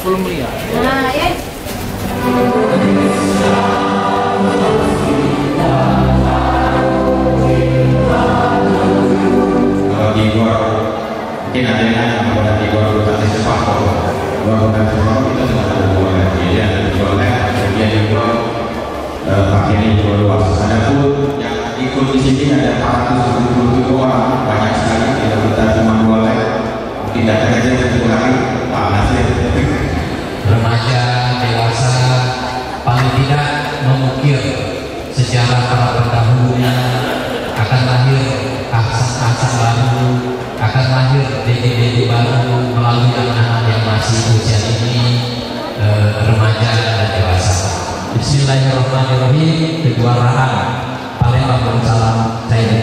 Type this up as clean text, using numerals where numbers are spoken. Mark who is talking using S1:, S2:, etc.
S1: belum lihat.
S2: Nah, ya.
S3: Kalau di luar mungkin ada yang nanya kalau di luar bukan sesuatu, luar bukan sesuatu itu sudah ada dua lagi ya, ada dua lagi, bagian yang dua pakaiannya juga luas. Adapun yang ikut di sini ada 477 orang, banyak sekali. Kalau kita cuma dua lagi, tidak aja satu hari panas ya.
S4: Remaja, dewasa, paling tidak mengukir sejarah para pendahulunya, akan lahir aksan-aksan baru, akan lahir dede-dede baru melalui anak-anak yang masih usia ini, remaja dan dewasa. Bismillahirrahmanirrahim. Kejuaraan Palembang Salam saya